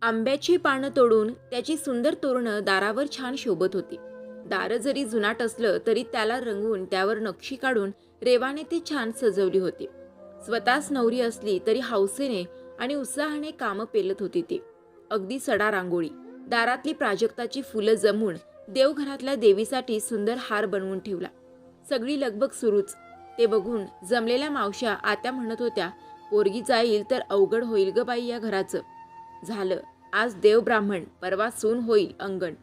आंब्याची पानं तोडून त्याची सुंदर तोरणं दारावर छान शोभत होती. दारं जरी जुनाट असलं तरी त्याला रंगवून त्यावर नक्षी काढून रेवाने ती छान सजवली होती. स्वतःच नवरी असली तरी हौसेने आणि उत्साहाने कामं पेलत होती ती. अगदी सडा रांगोळी, दारातली प्राजक्ताची फुलं जमवून देवघरातल्या देवीसाठी सुंदर हार बनवून ठेवला. सगळी लगबग सुरूच. ते बघून जमलेल्या मावश्या आत्या म्हणत होत्या, पोरगी जाईल तर अवघड होईल ग बाई या घराचं. झालं, आज देव ब्राह्मण, परवा सून होईल अंगण.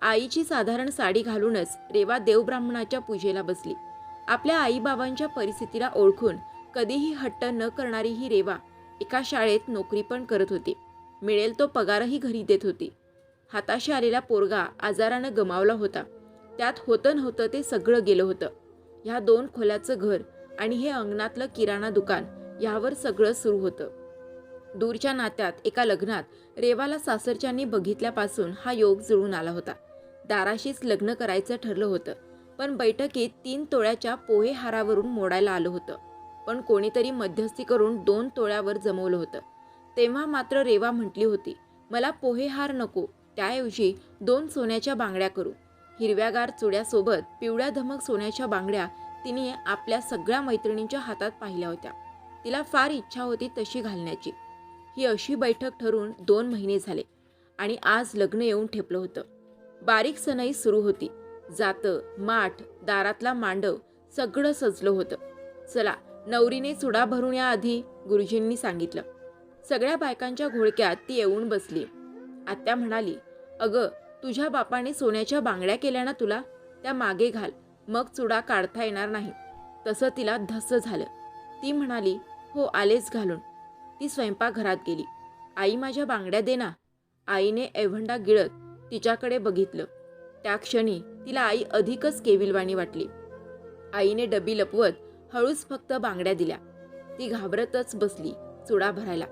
आईची साधारण साडी घालूनच रेवा देवब्राह्मणाच्या पूजेला बसली. आपल्या आईबाबांच्या परिस्थितीला ओळखून कधीही हट्ट न करणारी ही रेवा एका शाळेत नोकरी पण करत होती. मिळेल तो पगारही घरी देत होती. हाताशी आलेला पोरगा आजारानं गमावला होता. त्यात होतं नव्हतं ते सगळं गेलं होतं. ह्या 2 खोल्याचं घर आणि हे अंगणातलं किराणा दुकान यावर सगळं सुरू होतं. दूरच्या नात्यात एका लग्नात रेवाला सासरच्यांनी बघितल्यापासून हा योग जुळून आला होता. दाराशीच लग्न करायचं ठरलं होतं, पण बैठकीत 3 तोळ्याच्या पोहे हारावरून मोडायला आलं होतं. पण कोणीतरी मध्यस्थी करून 2 तोळ्यावर जमवलं होतं. तेव्हा मात्र रेवा म्हटली होती, मला पोहे हार नको, त्याऐवजी 2 सोन्याच्या बांगड्या करू. हिरव्यागार चुड्यासोबत पिवळ्या धमक सोन्याच्या बांगड्या तिने आपल्या सगळ्या मैत्रिणींच्या हातात पाहिल्या होत्या. तिला फार इच्छा होती तशी घालण्याची. ही अशी बैठक ठरून 2 महिने झाले आणि आज लग्न येऊन ठेपलं होतं. बारीक सनई सुरू होती. जातं, माठ, दारातला मांडव सगळं सजलं होतं. चला, नवरीने चुडा भरून या आधी, गुरुजींनी सांगितलं. सगळ्या बायकांच्या घोळक्यात ती येऊन बसली. आत्या म्हणाली, अगं, तुझ्या बापाने सोन्याच्या बांगड्या केल्या ना तुला, त्या मागे घाल, मग चुडा काढता येणार नाही. तसं तिला धस्स झालं. ती म्हणाली, हो, आलेच घालून. ती स्वयंपाकघरात गेली. आई, माझ्या बांगड्या दे ना. आईने एव्हंडा गिळत तिच्याकडे बघितलं. त्या क्षणी तिला आई अधिकच केविलवाणी वाटली. आईने डबी लपवत हळूच फक्त बांगड्या दिल्या. ती घाबरतच बसली चुडा भरायला.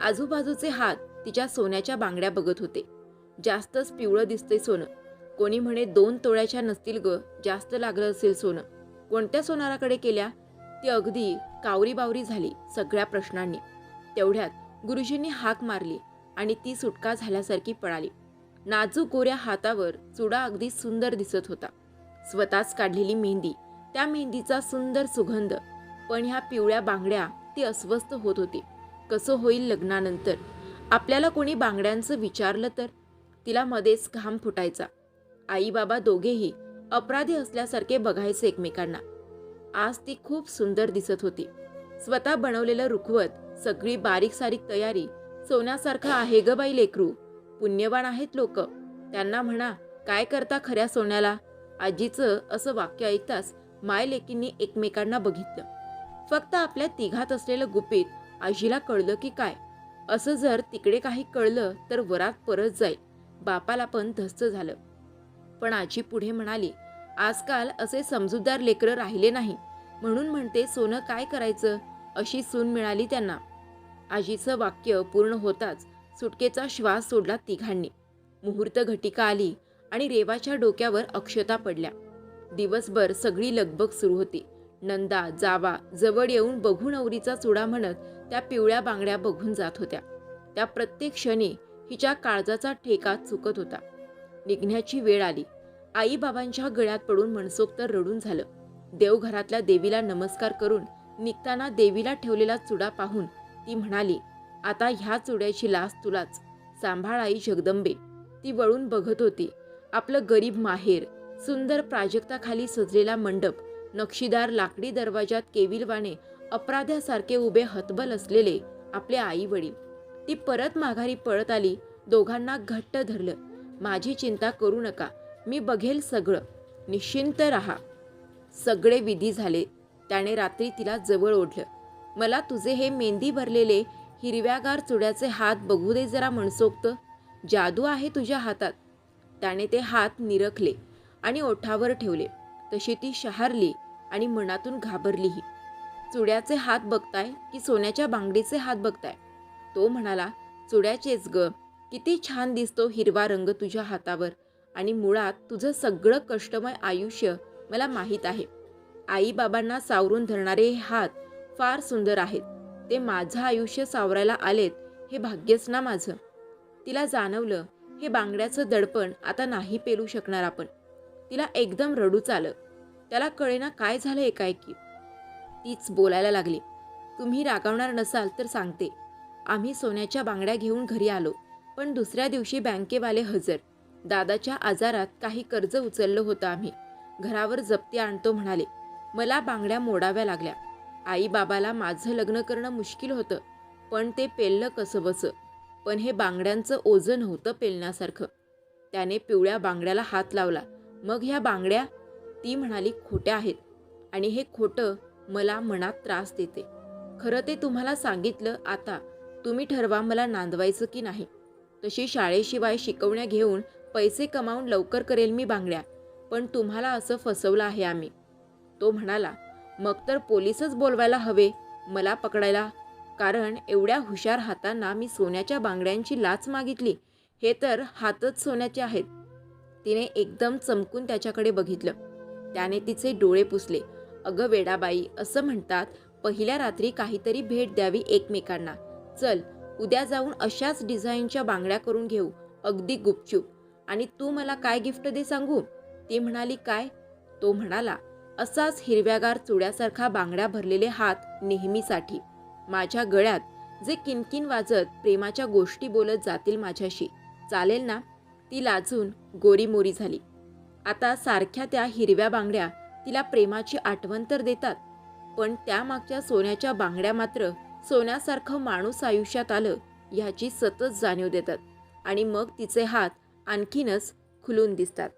आजूबाजूचे हात तिच्या सोन्याच्या बांगड्या बघत होते. जास्तच पिवळं दिसते सोनं. कोणी म्हणे 2 तोळ्याच्या नसतील ग, जास्त लागलं असेल सोनं. कोणत्या सोनाराकडे केल्या? ती अगदी कावरी-बावरी झाली सगळ्या प्रश्नांनी. तेवढ्यात गुरुजींनी हाक मारली आणि ती सुटका झाल्यासारखी पळाली. नाजूक गोऱ्या हातावर चुडा अगदी सुंदर दिसत होता. स्वतःच काढलेली मेहंदी, त्या मेहंदीचा सुंदर सुगंध. पण ह्या पिवळ्या बांगड्या, ती अस्वस्थ होत होती. कसं होईल लग्नानंतर? आपल्याला कोणी बांगड्यांचं विचारलं तर? तिला मध्येच घाम फुटायचा. आई बाबा दोघेही अपराधी असल्यासारखे बघायचे एकमेकांना. आज ती खूप सुंदर दिसत होती. स्वतः बनवलेलं रुखवत, सगळी बारीक सारीक तयारी, सोन्यासारखं आहे ग बाई लेकरू. पुण्यवान आहेत लोक. त्यांना म्हणा, काय करता खऱ्या सोन्याला? आजीचं असं वाक्य ऐकताच माय लेकींनी एकमेकांना बघितलं. फक्त आपल्या तिघात असलेलं गुपित आजीला कळलं की काय? असं जर तिकडे काही कळलं तर वरात परत जाईल. बापाला पण धस्त झालं. पण आजी पुढे म्हणाली, आजकाल असे समजूतदार लेकरं राहिले नाही, म्हणून म्हणते सोनं काय करायचं, अशी सून मिळाली त्यांना. आजीचं वाक्य पूर्ण होताच सुटकेचा श्वास सोडला तिघांनी. मुहूर्त घटिका आली आणि रेवाच्या डोक्यावर अक्षता पडल्या. दिवसभर सगळी लगबग सुरू होती. नंदा, जावा जवळ येऊन बघू नवरीचा चुडा म्हणत त्या पिवळ्या बांगड्या बघून जात होत्या. त्या प्रत्येक क्षणी हिच्या काळजाचा ठेका चुकत होता. निघण्याची वेळ आली. आई बाबांच्या गळ्यात पडून मनसोक्त रडून झालं. देवघरातल्या देवीला नमस्कार करून निघताना देवीला ठेवलेला चुडा पाहून ती म्हणाली, आता ह्या चुड्याची लाज तुलाच. सांभाळ आई जगदंबे. ती वळून बघत होती. आपलं गरीब माहेर, सुंदर प्राजक्ताखाली सजलेला मंडप, नक्षीदार लाकडी दरवाजात केविलवाने अपराध्यासारखे उभे हतबल असलेले आपले आई वडील. ती परत माघारी पळत आली. दोघांना घट्ट धरलं. माझी चिंता करू नका, मी बघेल सगळं, निश्चिंत राहा. सगळे विधी झाले. त्याने रात्री तिला जवळ ओढलं. मला तुझे हे मेहंदी भरलेले हिरव्यागार चुड्याचे हात बघू दे जरा मनसोक्त. जादू आहे तुझ्या हातात. त्याने ते हात निरखले आणि ओठावर ठेवले. तशी ती शहारली आणि मनातून घाबरलीही. चुड्याचे हात बघताय की सोन्याच्या बांगडीचे हात बघताय? तो म्हणाला, चुड्याचेच ग. किती छान दिसतो हिरवा रंग तुझ्या हातावर. आणि मुळात तुझं सगळं कष्टमय आयुष्य मला माहीत आहे. आई बाबांना सावरून धरणारे हे हात फार सुंदर आहेत. ते माझं आयुष्य सावरायला आलेत, हे भाग्यच ना माझं. तिला जाणवलं हे बांगड्याचं दडपण आता नाही पेलू शकणार आपण. तिला एकदम रडूच आलं. त्याला कळेना काय झालं एकाएकी. तीच बोलायला लागली. तुम्ही रागावणार नसाल तर सांगते. आम्ही सोन्याच्या बांगड्या घेऊन घरी आलो, पण दुसऱ्या दिवशी बँकेवाले हजर. दादाच्या आजारात काही कर्ज उचललं होतं आम्ही. घरावर जप्ती आणतो म्हणाले. मला बांगड्या मोडाव्या लागल्या. आई बाबाला माझं लग्न करणं मुश्किल होतं, पण ते पेललं कसं बसं. पण हे बांगड्यांचं ओझं नव्हतं पेलण्यासारखं. त्याने पिवळ्या बांगड्याला हात लावला. मग ह्या बांगड्या? ती म्हणाली खोट्या आहेत आणि हे खोटं मला मनात त्रास देते. खरं ते तुम्हाला सांगितलं. आता तुम्ही ठरवा मला नांदवायचं की नाही. तशी शाळेशिवाय शिकवण्या घेऊन पैसे कमावून लवकर करेल मी बांगड्या, पण तुम्हाला असं फसवलं आहे आम्ही. तो म्हणाला, मग तर पोलीसच बोलवायला हवे मला पकडायला, कारण एवढ्या हुशार हातांना मी सोन्याच्या बांगड्यांची लाच मागितली. हे तर हातच सोन्याचे आहेत. तिने एकदम चमकून त्याच्याकडे बघितलं. त्याने तिचे डोळे पुसले. अगं वेडाबाई, असं म्हणतात पहिल्या रात्री काहीतरी भेट द्यावी एकमेकांना. चल उद्या जाऊन अशाच डिझाईनच्या बांगड्या करून घेऊ, अगदी गुपचूप. आणि तू मला काय गिफ्ट दे सांगू? ती म्हणाली, काय? तो म्हणाला, असाच हिरव्यागार चुड्यासारखा बांगड्या भरलेले हात नेहमीसाठी. माझ्या गळ्यात जे किनकिन वाजत प्रेमाच्या गोष्टी बोलत जातील माझ्याशी. चालेल ना? ती लाजून गोरीमोरी झाली. आता सारख्या त्या हिरव्या बांगड्या तिला प्रेमाची आठवण तर देतात, पण त्यामागच्या सोन्याच्या बांगड्या मात्र सोन्यासारखं माणूस आयुष्यात आलं ह्याची सतत जाणीव देतात. आणि मग तिचे हात आणखीनच खुलून दिसतात.